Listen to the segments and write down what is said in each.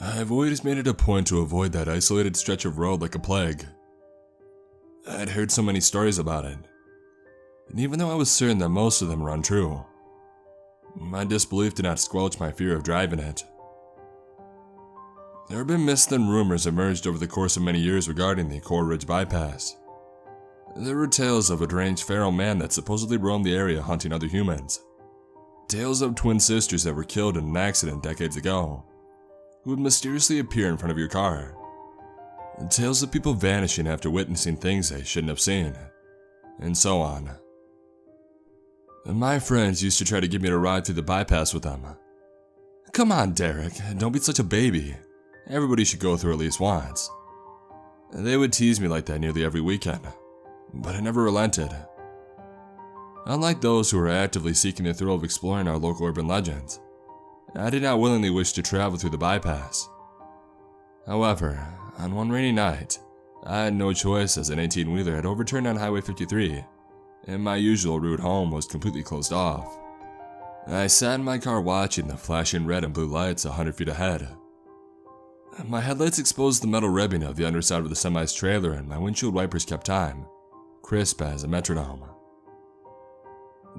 I've always made it a point to avoid that isolated stretch of road like a plague. I'd heard so many stories about it, and even though I was certain that most of them were untrue, my disbelief did not squelch my fear of driving it. There have been myths and rumors emerged over the course of many years regarding the Coral Ridge bypass. There were tales of a deranged feral man that supposedly roamed the area hunting other humans. Tales of twin sisters that were killed in an accident decades ago, who would mysteriously appear in front of your car. And tales of people vanishing after witnessing things they shouldn't have seen, and so on. And my friends used to try to get me to ride through the bypass with them. Come on, Derek, don't be such a baby. Everybody should go through at least once. They would tease me like that nearly every weekend, but I never relented. Unlike those who were actively seeking the thrill of exploring our local urban legends, I did not willingly wish to travel through the bypass. However, on one rainy night, I had no choice as an 18-wheeler had overturned on Highway 53, and my usual route home was completely closed off. I sat in my car watching the flashing red and blue lights 100 feet ahead. My headlights exposed the metal ribbing of the underside of the semi's trailer, and my windshield wipers kept time, crisp as a metronome.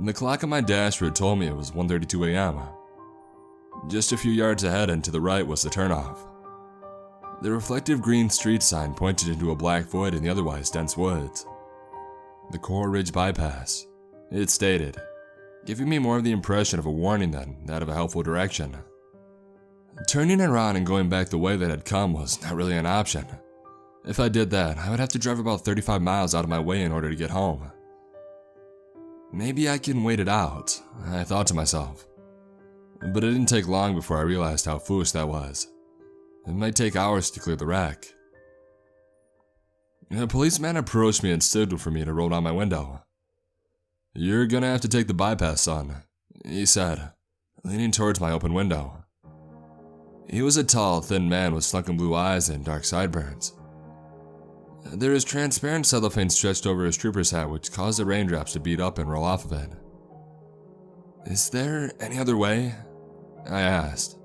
The clock on my dashboard told me it was 1:32 a.m. Just a few yards ahead and to the right was the turnoff. The reflective green street sign pointed into a black void in the otherwise dense woods. The Coral Ridge bypass, it stated, giving me more of the impression of a warning than that of a helpful direction. Turning around and going back the way that I'd come was not really an option. If I did that, I would have to drive about 35 miles out of my way in order to get home. Maybe I can wait it out, I thought to myself. But it didn't take long before I realized how foolish that was. It might take hours to clear the wreck. A policeman approached me and stood for me to roll down my window. "You're gonna have to take the bypass, son," he said, leaning towards my open window. He was a tall, thin man with sunken blue eyes and dark sideburns. There was transparent cellophane stretched over his trooper's hat, which caused the raindrops to beat up and roll off of it. "Is there any other way?" I asked.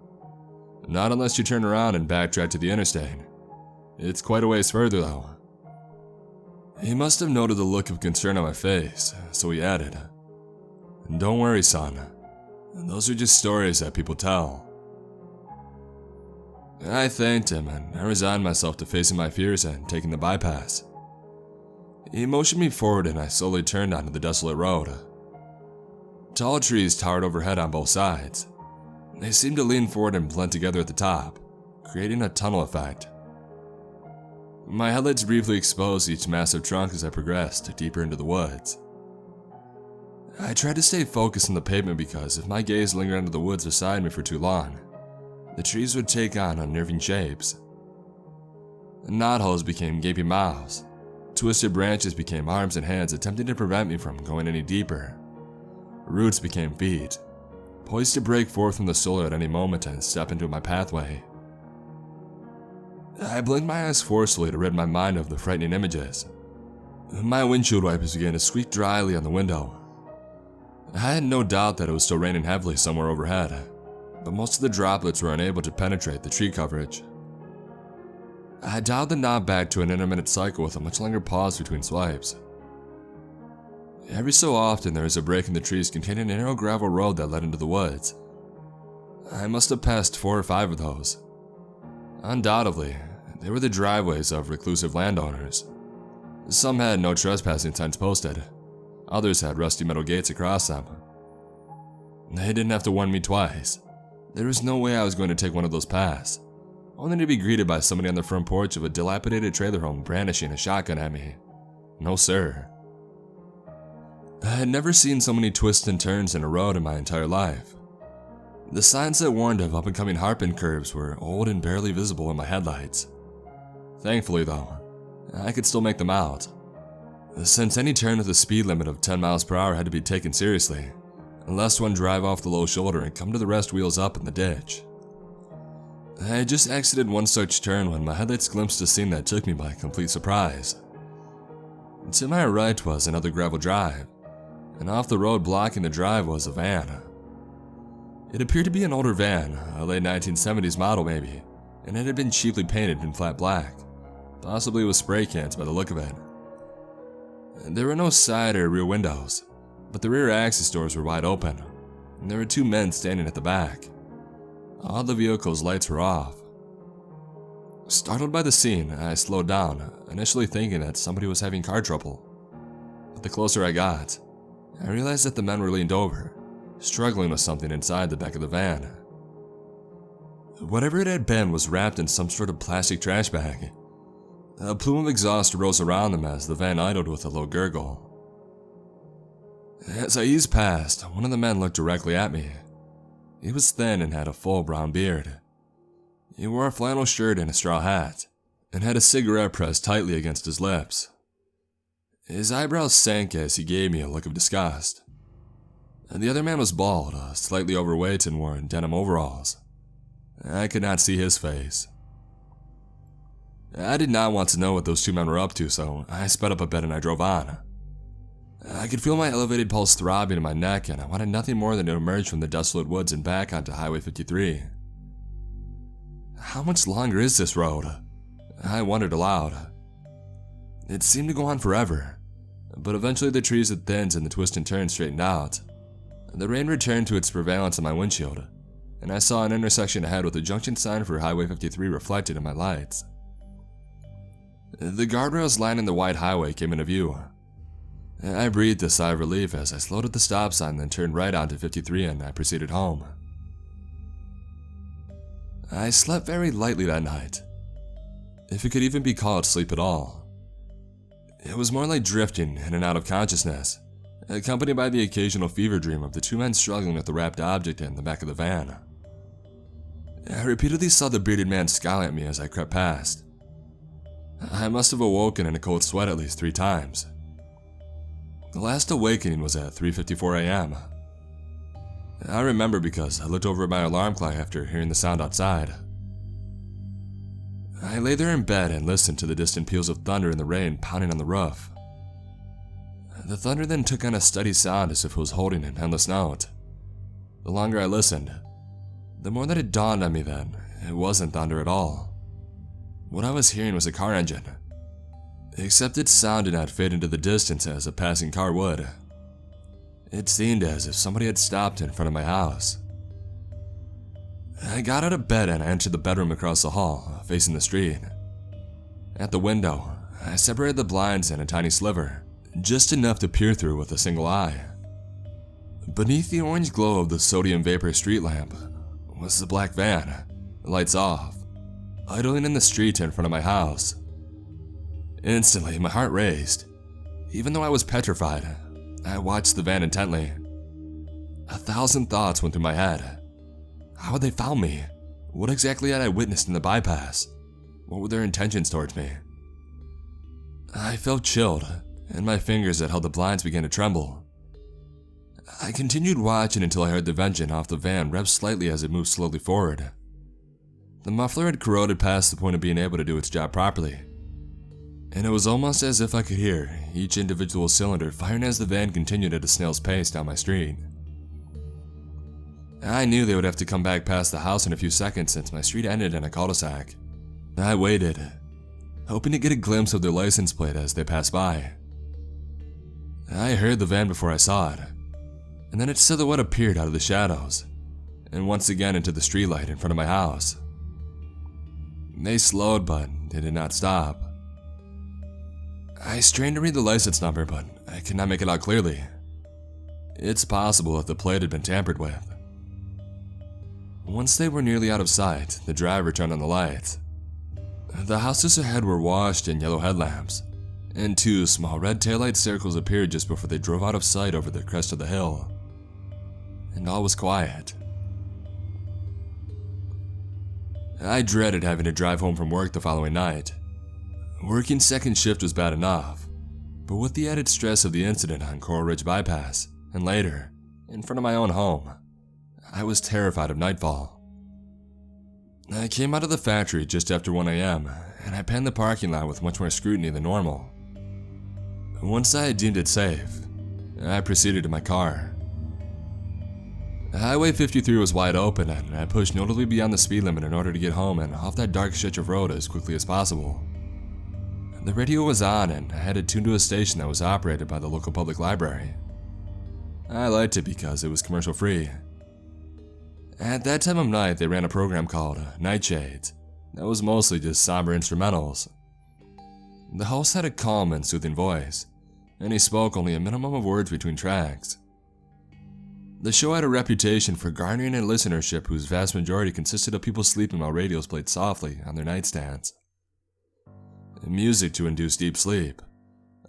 "Not unless you turn around and backtrack to the interstate. It's quite a ways further, though." He must have noted the look of concern on my face, so he added, "Don't worry, son. Those are just stories that people tell." I thanked him, and I resigned myself to facing my fears and taking the bypass. He motioned me forward, and I slowly turned onto the desolate road. Tall trees towered overhead on both sides. They seemed to lean forward and blend together at the top, creating a tunnel effect. My headlights briefly exposed each massive trunk as I progressed deeper into the woods. I tried to stay focused on the pavement because if my gaze lingered under the woods beside me for too long, the trees would take on unnerving shapes. Knotholes became gaping mouths. Twisted branches became arms and hands attempting to prevent me from going any deeper. Roots became feet, poised to break forth from the soil at any moment and step into my pathway. I blinked my eyes forcefully to rid my mind of the frightening images. My windshield wipers began to squeak dryly on the window. I had no doubt that it was still raining heavily somewhere overhead, but most of the droplets were unable to penetrate the tree coverage. I dialed the knob back to an intermittent cycle with a much longer pause between swipes. Every so often there was a break in the trees containing a narrow gravel road that led into the woods. I must have passed 4 or 5 of those. Undoubtedly, they were the driveways of reclusive landowners. Some had no trespassing signs posted, others had rusty metal gates across them. They didn't have to warn me twice. There was no way I was going to take one of those paths, only to be greeted by somebody on the front porch of a dilapidated trailer home brandishing a shotgun at me. No sir. I had never seen so many twists and turns in a road in my entire life. The signs that warned of up-and-coming hairpin curves were old and barely visible in my headlights. Thankfully though, I could still make them out, since any turn with a speed limit of 10 miles per hour had to be taken seriously, lest one drive off the low shoulder and come to the rest wheels up in the ditch. I had just exited one such turn when my headlights glimpsed a scene that took me by complete surprise. To my right was another gravel drive, and off the road blocking the drive was a van. It appeared to be an older van, a late 1970s model maybe, and it had been cheaply painted in flat black, possibly with spray cans by the look of it. There were no side or rear windows, but the rear access doors were wide open, and there were two men standing at the back. All the vehicle's lights were off. Startled by the scene, I slowed down, initially thinking that somebody was having car trouble. But the closer I got, I realized that the men were leaned over, struggling with something inside the back of the van. Whatever it had been was wrapped in some sort of plastic trash bag. A plume of exhaust rose around them as the van idled with a low gurgle. As I eased past, one of the men looked directly at me. He was thin and had a full brown beard. He wore a flannel shirt and a straw hat, and had a cigarette pressed tightly against his lips. His eyebrows sank as he gave me a look of disgust. The other man was bald, slightly overweight, and wore denim overalls. I could not see his face. I did not want to know what those two men were up to, so I sped up a bit and I drove on. I could feel my elevated pulse throbbing in my neck, and I wanted nothing more than to emerge from the desolate woods and back onto Highway 53. How much longer is this road? I wondered aloud. It seemed to go on forever, but eventually the trees had thinned and the twists and turns straightened out. The rain returned to its prevalence on my windshield, and I saw an intersection ahead with a junction sign for Highway 53 reflected in my lights. The guardrails lining the wide highway came into view. I breathed a sigh of relief as I slowed at the stop sign, then turned right onto 53 and I proceeded home. I slept very lightly that night, if it could even be called sleep at all. It was more like drifting in and out of consciousness, accompanied by the occasional fever dream of the two men struggling with the wrapped object in the back of the van. I repeatedly saw the bearded man scowling at me as I crept past. I must have awoken in a cold sweat at least 3 times. The last awakening was at 3:54 a.m. I remember because I looked over at my alarm clock after hearing the sound outside. I lay there in bed and listened to the distant peals of thunder and the rain pounding on the roof. The thunder then took on a steady sound as if it was holding an endless note. The longer I listened, the more that it dawned on me that it wasn't thunder at all. What I was hearing was a car engine, except its sound did not fade into the distance as a passing car would. It seemed as if somebody had stopped in front of my house. I got out of bed and I entered the bedroom across the hall, facing the street. At the window, I separated the blinds in a tiny sliver, just enough to peer through with a single eye. Beneath the orange glow of the sodium vapor street lamp was the black van, lights off, idling in the street in front of my house. Instantly, my heart raced. Even though I was petrified, I watched the van intently. 1,000 thoughts went through my head. How had they found me? What exactly had I witnessed in the bypass? What were their intentions towards me? I felt chilled, and my fingers that held the blinds began to tremble. I continued watching until I heard the engine off the van rev slightly as it moved slowly forward. The muffler had corroded past the point of being able to do its job properly, and it was almost as if I could hear each individual cylinder firing as the van continued at a snail's pace down my street. I knew they would have to come back past the house in a few seconds since my street ended in a cul-de-sac. I waited, hoping to get a glimpse of their license plate as they passed by. I heard the van before I saw it, and then its silhouette appeared out of the shadows, and once again into the streetlight in front of my house. They slowed, but they did not stop. I strained to read the license number, but I could not make it out clearly. It's possible that the plate had been tampered with. Once they were nearly out of sight, the driver turned on the lights. The houses ahead were washed in yellow headlamps, and 2 small red taillight circles appeared just before they drove out of sight over the crest of the hill. And all was quiet. I dreaded having to drive home from work the following night. Working second shift was bad enough, but with the added stress of the incident on Coral Ridge Bypass, and later, in front of my own home, I was terrified of nightfall. I came out of the factory just after 1 a.m., and I panned the parking lot with much more scrutiny than normal. Once I had deemed it safe, I proceeded to my car. Highway 53 was wide open, and I pushed notably beyond the speed limit in order to get home and off that dark stretch of road as quickly as possible. The radio was on, and I had it tuned to a station that was operated by the local public library. I liked it because it was commercial free. At that time of night, they ran a program called Nightshades that was mostly just somber instrumentals. The host had a calm and soothing voice, and he spoke only a minimum of words between tracks. The show had a reputation for garnering a listenership whose vast majority consisted of people sleeping while radios played softly on their nightstands. Music to induce deep sleep,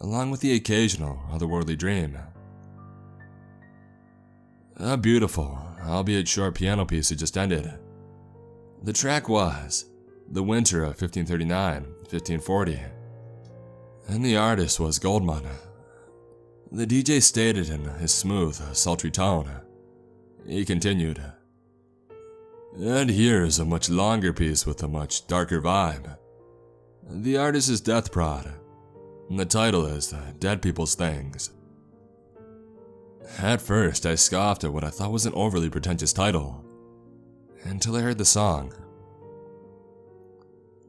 along with the occasional otherworldly dream. A beautiful, albeit short piano piece had just ended. The track was The Winter of 1539-1540, and the artist was Goldman. The DJ stated in his smooth, sultry tone. He continued, "And here's a much longer piece with a much darker vibe. The artist is Death Prod, and the title is Dead People's Things." At first, I scoffed at what I thought was an overly pretentious title, until I heard the song.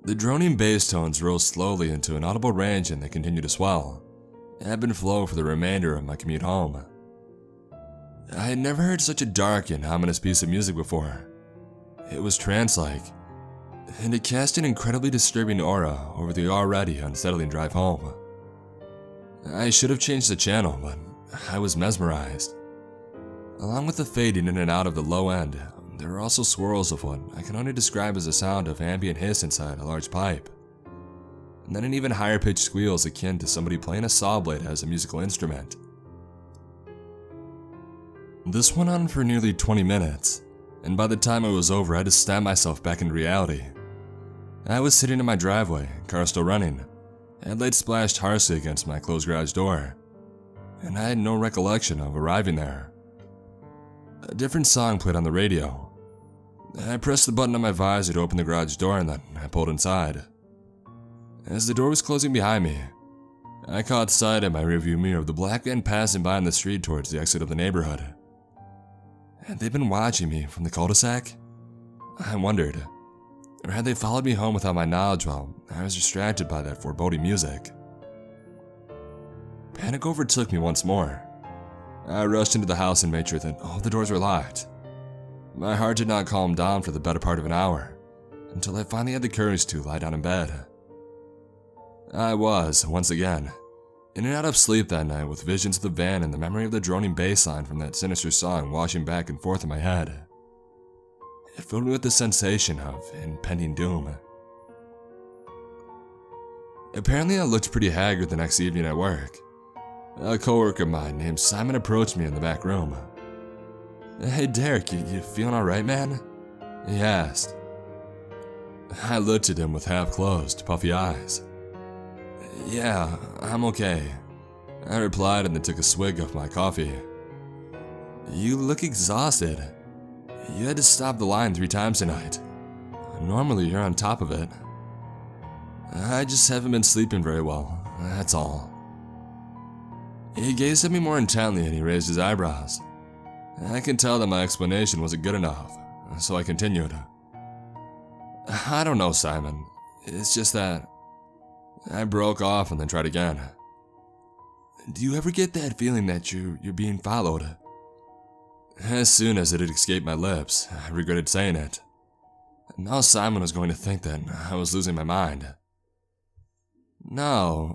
The droning bass tones rose slowly into an audible range and they continued to swell, ebb and flow for the remainder of my commute home. I had never heard such a dark and ominous piece of music before. It was trance-like, and it cast an incredibly disturbing aura over the already unsettling drive home. I should have changed the channel, but I was mesmerized. Along with the fading in and out of the low end, there were also swirls of what I can only describe as the sound of ambient hiss inside a large pipe, and then an even higher pitched squeals akin to somebody playing a saw blade as a musical instrument. This went on for nearly 20 minutes, and by the time it was over, I had to snap myself back into reality. I was sitting in my driveway, car still running, headlights splashed harshly against my closed garage door, and I had no recollection of arriving there. A different song played on the radio. I pressed the button on my visor to open the garage door and then I pulled inside. As the door was closing behind me, I caught sight in my rearview mirror of the black van passing by on the street towards the exit of the neighborhood. Had they been watching me from the cul-de-sac? I wondered. Or had they followed me home without my knowledge while I was distracted by that foreboding music? Panic overtook me once more. I rushed into the house and made sure that all the doors were locked. My heart did not calm down for the better part of an hour, until I finally had the courage to lie down in bed. I was, once again, in and out of sleep that night with visions of the van and the memory of the droning bass line from that sinister song washing back and forth in my head. It filled me with the sensation of impending doom. Apparently I looked pretty haggard the next evening at work. A coworker of mine named Simon approached me in the back room. "Hey Derek, you feeling alright, man?" he asked. I looked at him with half-closed, puffy eyes. "Yeah, I'm okay," I replied and then took a swig of my coffee. "You look exhausted. You had to stop the line 3 times tonight. Normally you're on top of it." "I just haven't been sleeping very well, that's all." He gazed at me more intently and he raised his eyebrows. I could tell that my explanation wasn't good enough, so I continued. "I don't know, Simon. It's just that..." I broke off and then tried again. "Do you ever get that feeling that you're being followed?" As soon as it had escaped my lips, I regretted saying it. Now Simon was going to think that I was losing my mind. "No,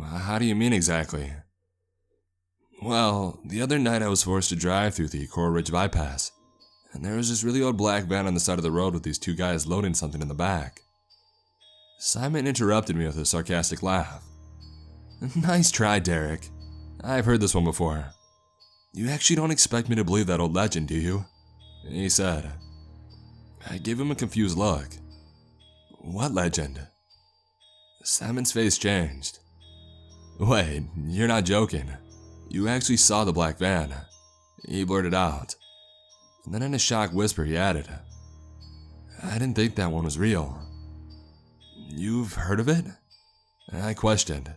how do you mean exactly?" "Well, the other night I was forced to drive through the Coral Ridge bypass, and there was this really old black van on the side of the road with these 2 guys loading something in the back." Simon interrupted me with a sarcastic laugh. "Nice try, Derek. I've heard this one before. You actually don't expect me to believe that old legend, do you?" he said. I gave him a confused look. "What legend?" Simon's face changed. "Wait, you're not joking. You actually saw the black van," he blurted out. And then in a shocked whisper he added, "I didn't think that one was real." "You've heard of it?" I questioned.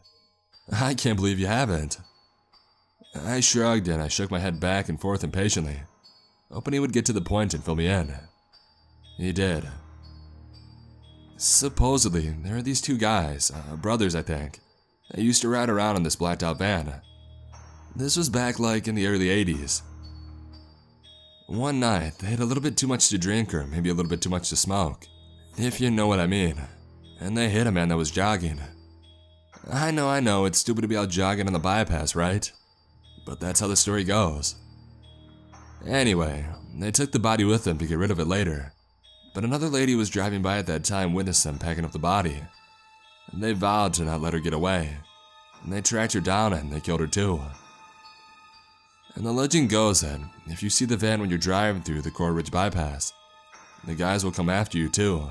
"I can't believe you haven't." I shrugged and I shook my head back and forth impatiently. hoping he would get to the point and fill me in. He did. Supposedly, there are these two guys, brothers I think, that used to ride around in this blacked out van. This was back like in the early 80s. One night, they had a little bit too much to drink or maybe a little bit too much to smoke, if you know what I mean, and they hit a man that was jogging. I know, it's stupid to be out jogging on the bypass, right? But that's how the story goes. Anyway, they took the body with them to get rid of it later, but another lady who was driving by at that time witnessed them packing up the body. They vowed to not let her get away, and they tracked her down and they killed her too. And the legend goes that if you see the van when you're driving through the Coral Ridge bypass, the guys will come after you too,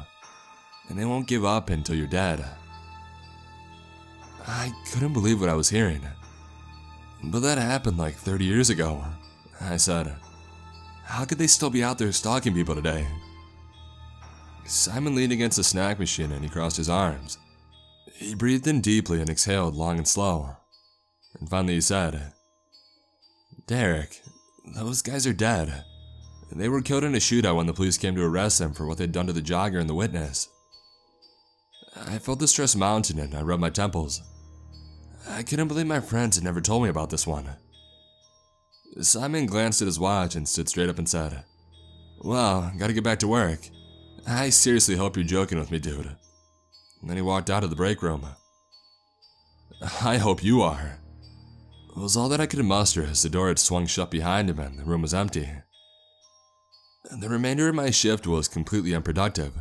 and they won't give up until you're dead. I couldn't believe what I was hearing. But that happened like 30 years ago. I said, how could they still be out there stalking people today? Simon leaned against the snack machine and he crossed his arms. He breathed in deeply and exhaled long and slow. And finally he said, Derek, those guys are dead. They were killed in a shootout when the police came to arrest them for what they'd done to the jogger and the witness. I felt the stress mounting and I rubbed my temples. I couldn't believe my friends had never told me about this one. Simon glanced at his watch and stood straight up and said, well, gotta get back to work. I seriously hope you're joking with me, dude. And then he walked out of the break room. I hope you are. It was all that I could muster as the door had swung shut behind him and the room was empty. The remainder of my shift was completely unproductive.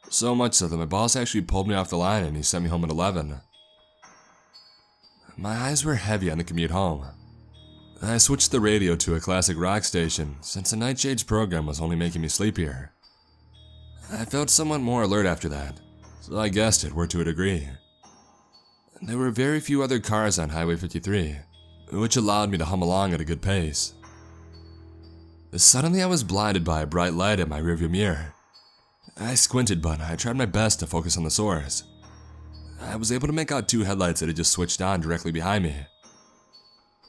So much so that my boss actually pulled me off the line and he sent me home at 11. My eyes were heavy on the commute home. I switched the radio to a classic rock station since the Nightshade's program was only making me sleepier. I felt somewhat more alert after that, so I guessed it worked to a degree. There were very few other cars on Highway 53, which allowed me to hum along at a good pace. Suddenly I was blinded by a bright light in my rearview mirror. I squinted, but I tried my best to focus on the source. I was able to make out two headlights that had just switched on directly behind me.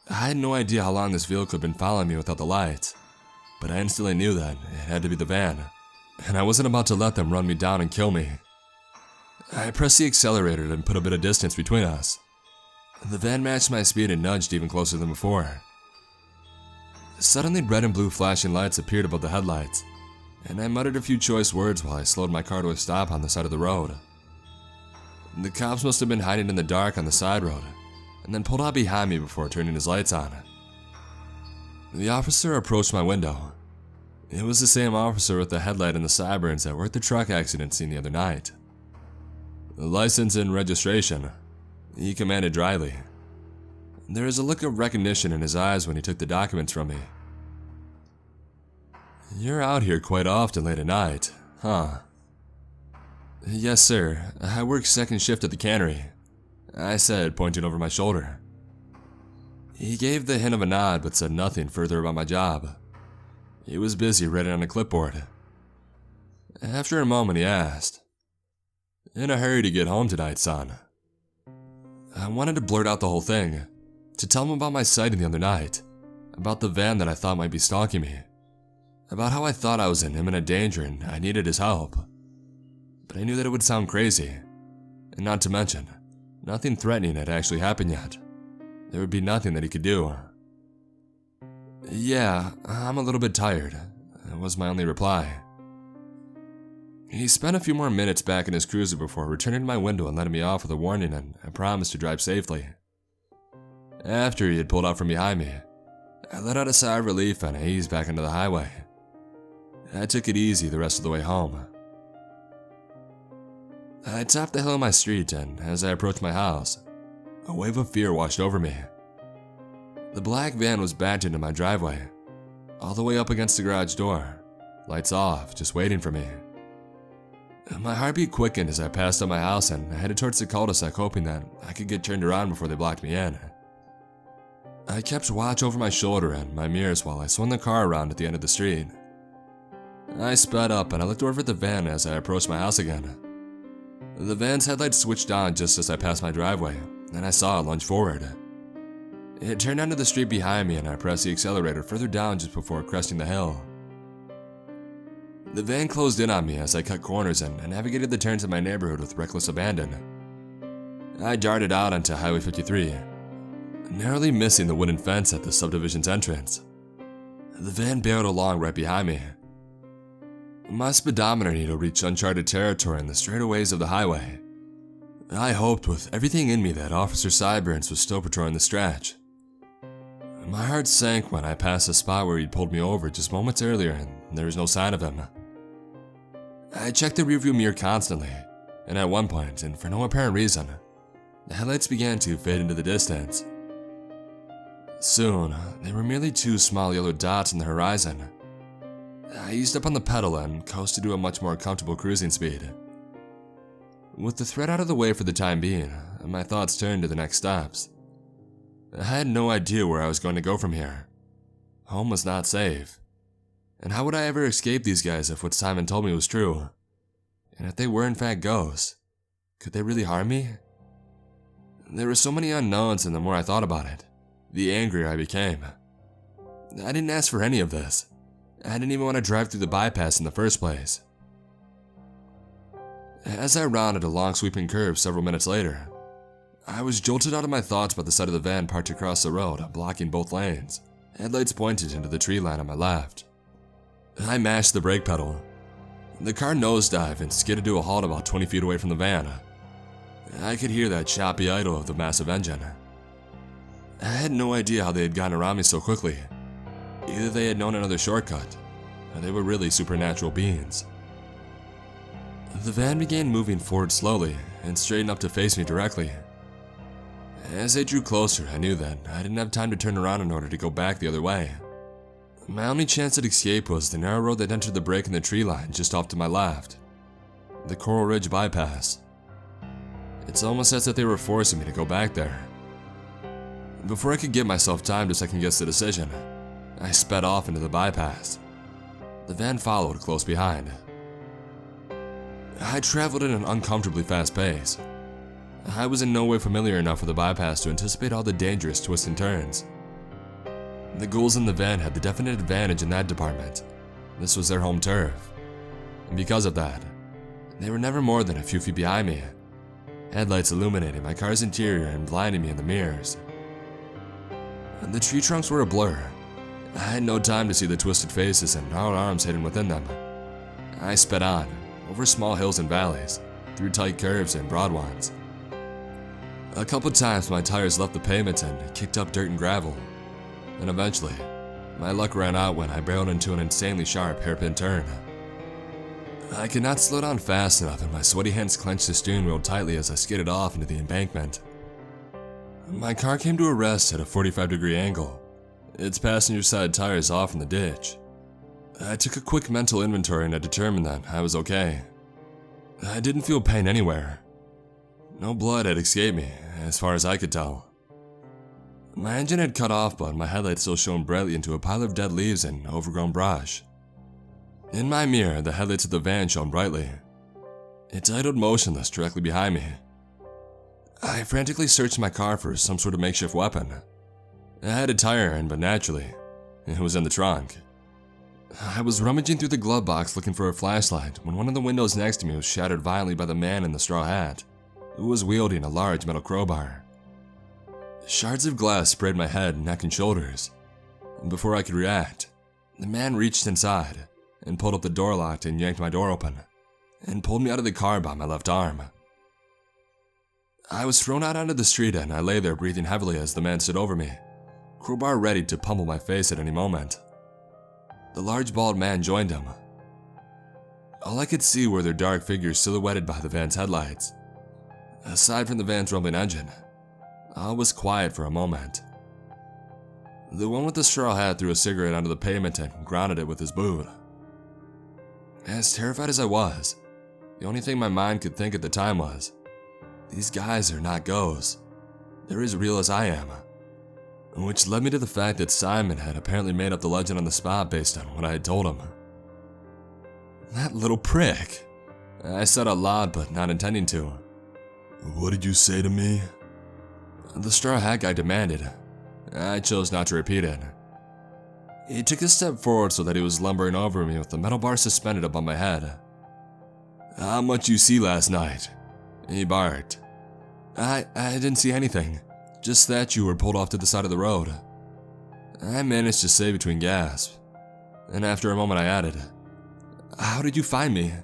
I had no idea how long this vehicle had been following me without the lights, but I instantly knew that it had to be the van, and I wasn't about to let them run me down and kill me. I pressed the accelerator and put a bit of distance between us. The van matched my speed and nudged even closer than before. Suddenly red and blue flashing lights appeared above the headlights, and I muttered a few choice words while I slowed my car to a stop on the side of the road. The cops must have been hiding in the dark on the side road, and then pulled out behind me before turning his lights on. The officer approached my window. It was the same officer with the headlight and the sideburns that were at the truck accident scene the other night. License and registration, he commanded dryly. There was a look of recognition in his eyes when he took the documents from me. You're out here quite often late at night, huh? Yes, sir. I work second shift at the cannery, I said, pointing over my shoulder. He gave the hint of a nod but said nothing further about my job. He was busy writing on a clipboard. After a moment he asked, in a hurry to get home tonight, son? I wanted to blurt out the whole thing, to tell him about my sighting the other night, about the van that I thought might be stalking me, about how I thought I was in imminent danger and I needed his help. But I knew that it would sound crazy, and not to mention, nothing threatening had actually happened yet. There would be nothing that he could do. Yeah, I'm a little bit tired, was my only reply. He spent a few more minutes back in his cruiser before returning to my window and letting me off with a warning and a promise to drive safely. After he had pulled out from behind me, I let out a sigh of relief and I eased back into the highway. I took it easy the rest of the way home. I topped the hill on my street and as I approached my house, a wave of fear washed over me. The black van was backed into my driveway, all the way up against the garage door, lights off, just waiting for me. My heartbeat quickened as I passed up my house and I headed towards the cul-de-sac hoping that I could get turned around before they blocked me in. I kept watch over my shoulder and my mirrors while I swung the car around at the end of the street. I sped up and I looked over at the van as I approached my house again. The van's headlights switched on just as I passed my driveway, and I saw it lunge forward. It turned onto the street behind me and I pressed the accelerator further down just before cresting the hill, The van closed in on me as I cut corners and navigated the turns of my neighborhood with reckless abandon. I darted out onto Highway 53, narrowly missing the wooden fence at the subdivision's entrance. The van barreled along right behind me. My speedometer needle reached uncharted territory in the straightaways of the highway. I hoped with everything in me that Officer Sideburns was still patrolling the stretch. My heart sank when I passed the spot where he'd pulled me over just moments earlier and there was no sign of him. I checked the rearview mirror constantly, and at one point, and for no apparent reason, the headlights began to fade into the distance. Soon, they were merely two small yellow dots on the horizon. I eased up on the pedal and coasted to a much more comfortable cruising speed. With the threat out of the way for the time being, my thoughts turned to the next stops. I had no idea where I was going to go from here. Home was not safe. And how would I ever escape these guys if what Simon told me was true? And if they were in fact ghosts, could they really harm me? There were so many unknowns, and the more I thought about it, the angrier I became. I didn't ask for any of this. I didn't even want to drive through the bypass in the first place. As I rounded a long sweeping curve several minutes later, I was jolted out of my thoughts by the sight of the van parked across the road, blocking both lanes. Headlights pointed into the tree line on my left. I mashed the brake pedal. The car nosedived and skidded to a halt about 20 feet away from the van. I could hear that choppy idle of the massive engine. I had no idea how they had gotten around me so quickly. Either they had known another shortcut, or they were really supernatural beings. The van began moving forward slowly and straightened up to face me directly. As they drew closer, I knew that I didn't have time to turn around in order to go back the other way. My only chance at escape was the narrow road that entered the break in the tree line just off to my left. The Coral Ridge bypass. It's almost as if they were forcing me to go back there. Before I could give myself time to second-guess the decision, I sped off into the bypass. The van followed close behind. I traveled at an uncomfortably fast pace. I was in no way familiar enough with the bypass to anticipate all the dangerous twists and turns. The ghouls in the van had the definite advantage in that department. This was their home turf. And because of that, they were never more than a few feet behind me, headlights illuminating my car's interior and blinding me in the mirrors. The tree trunks were a blur. I had no time to see the twisted faces and gnarled arms hidden within them. I sped on, over small hills and valleys, through tight curves and broad ones. A couple times my tires left the pavement and kicked up dirt and gravel. And eventually, my luck ran out when I barreled into an insanely sharp hairpin turn. I could not slow down fast enough, and my sweaty hands clenched the steering wheel tightly as I skidded off into the embankment. My car came to a rest at a 45-degree angle, its passenger side tires off in the ditch. I took a quick mental inventory and I determined that I was okay. I didn't feel pain anywhere. No blood had escaped me, as far as I could tell. My engine had cut off, but my headlights still shone brightly into a pile of dead leaves and overgrown brush. In my mirror, the headlights of the van shone brightly. It idled motionless directly behind me. I frantically searched my car for some sort of makeshift weapon. I had a tire iron, but naturally, it was in the trunk. I was rummaging through the glove box looking for a flashlight when one of the windows next to me was shattered violently by the man in the straw hat, who was wielding a large metal crowbar. Shards of glass sprayed my head, neck, and shoulders. And before I could react, the man reached inside and pulled up the door lock and yanked my door open, and pulled me out of the car by my left arm. I was thrown out onto the street and I lay there breathing heavily as the man stood over me, crowbar ready to pummel my face at any moment. The large bald man joined him. All I could see were their dark figures silhouetted by the van's headlights. Aside from the van's rumbling engine, all was quiet for a moment. The one with the straw hat threw a cigarette onto the pavement and grounded it with his boot. As terrified as I was, the only thing my mind could think at the time was, these guys are not ghosts. They're as real as I am. Which led me to the fact that Simon had apparently made up the legend on the spot based on what I had told him. That little prick. I said out loud, but not intending to. What did you say to me? The straw hat guy demanded. I chose not to repeat it. He took a step forward so that he was lumbering over me with the metal bar suspended above my head. "How much you see last night?" he barked. I didn't see anything, just that you were pulled off to the side of the road." I managed to say between gasps, and after a moment I added, "How did you find me?"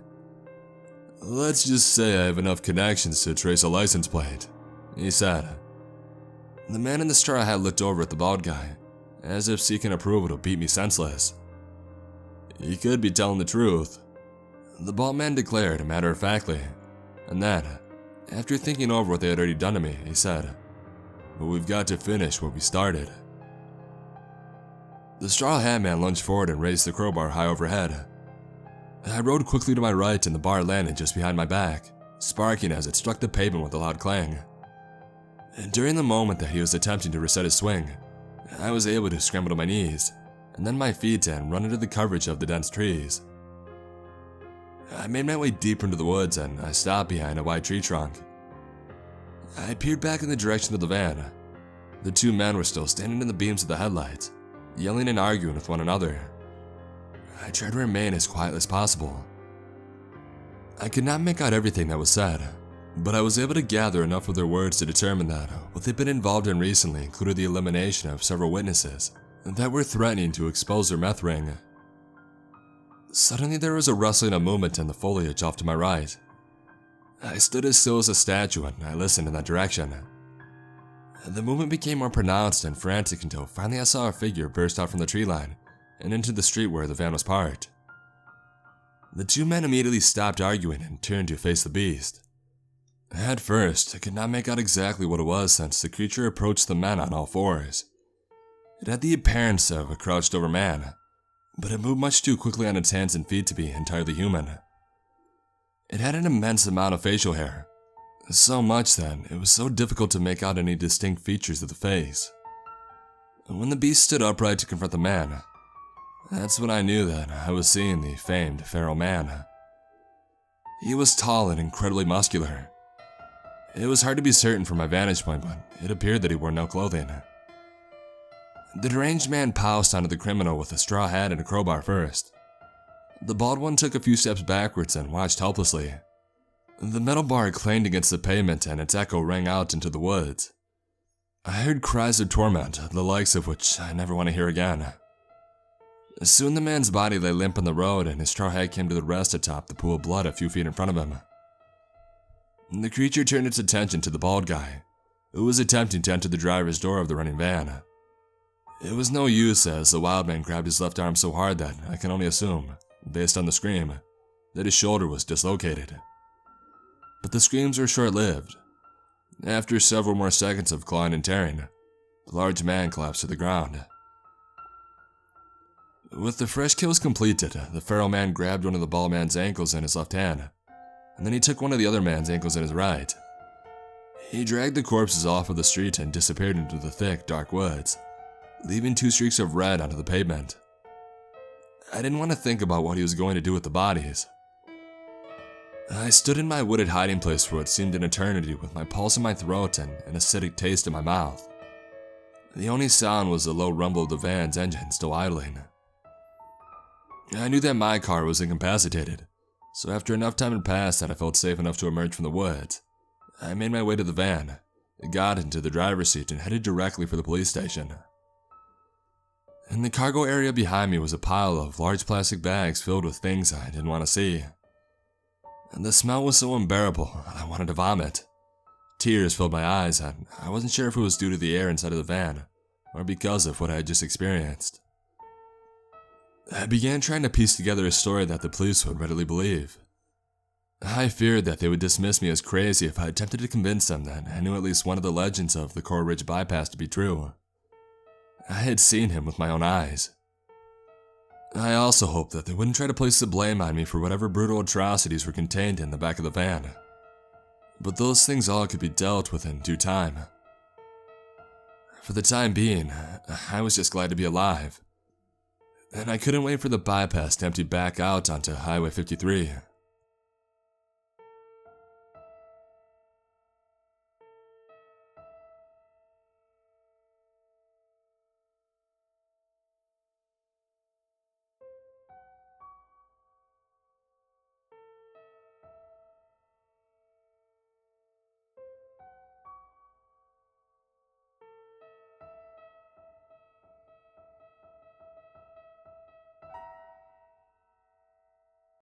"Let's just say I have enough connections to trace a license plate," he said. The man in the straw hat looked over at the bald guy, as if seeking approval to beat me senseless. "He could be telling the truth," the bald man declared matter-of-factly, and then, after thinking over what they had already done to me, he said, "But we've got to finish what we started." The straw hat man lunged forward and raised the crowbar high overhead. I rode quickly to my right and the bar landed just behind my back, sparking as it struck the pavement with a loud clang. And during the moment that he was attempting to reset his swing, I was able to scramble to my knees, and then my feet and run into the coverage of the dense trees. I made my way deeper into the woods and I stopped behind a wide tree trunk. I peered back in the direction of the van. The two men were still standing in the beams of the headlights, yelling and arguing with one another. I tried to remain as quiet as possible. I could not make out everything that was said, but I was able to gather enough of their words to determine that what they'd been involved in recently included the elimination of several witnesses that were threatening to expose their meth ring. Suddenly there was a rustling of movement in the foliage off to my right. I stood as still as a statue and I listened in that direction. The movement became more pronounced and frantic until finally I saw a figure burst out from the tree line and into the street where the van was parked. The two men immediately stopped arguing and turned to face the beast. At first, I could not make out exactly what it was since the creature approached the men on all fours. It had the appearance of a crouched over man, but it moved much too quickly on its hands and feet to be entirely human. It had an immense amount of facial hair, so much that it was so difficult to make out any distinct features of the face. When the beast stood upright to confront the man, that's when I knew that I was seeing the famed feral man. He was tall and incredibly muscular. It was hard to be certain from my vantage point, but it appeared that he wore no clothing. The deranged man pounced onto the criminal with a straw hat and a crowbar first. The bald one took a few steps backwards and watched helplessly. The metal bar clanged against the pavement and its echo rang out into the woods. I heard cries of torment, the likes of which I never want to hear again. Soon the man's body lay limp on the road and his straw hat came to the rest atop the pool of blood a few feet in front of him. The creature turned its attention to the bald guy, who was attempting to enter the driver's door of the running van. It was no use as the wild man grabbed his left arm so hard that I can only assume, based on the scream, that his shoulder was dislocated. But the screams were short-lived. After several more seconds of clawing and tearing, the large man collapsed to the ground. With the fresh kills completed, the feral man grabbed one of the bald man's ankles in his left hand, and then he took one of the other man's ankles in his right. He dragged the corpses off of the street and disappeared into the thick, dark woods, leaving two streaks of red onto the pavement. I didn't want to think about what he was going to do with the bodies. I stood in my wooded hiding place for what seemed an eternity with my pulse in my throat and an acidic taste in my mouth. The only sound was the low rumble of the van's engine still idling. I knew that my car was incapacitated, so after enough time had passed that I felt safe enough to emerge from the woods, I made my way to the van, got into the driver's seat and headed directly for the police station. In the cargo area behind me was a pile of large plastic bags filled with things I didn't want to see. And the smell was so unbearable, I wanted to vomit. Tears filled my eyes, and I wasn't sure if it was due to the air inside of the van, or because of what I had just experienced. I began trying to piece together a story that the police would readily believe. I feared that they would dismiss me as crazy if I attempted to convince them that I knew at least one of the legends of the Coral Ridge bypass to be true. I had seen him with my own eyes. I also hoped that they wouldn't try to place the blame on me for whatever brutal atrocities were contained in the back of the van. But those things all could be dealt with in due time. For the time being, I was just glad to be alive. And I couldn't wait for the bypass to empty back out onto Highway 53.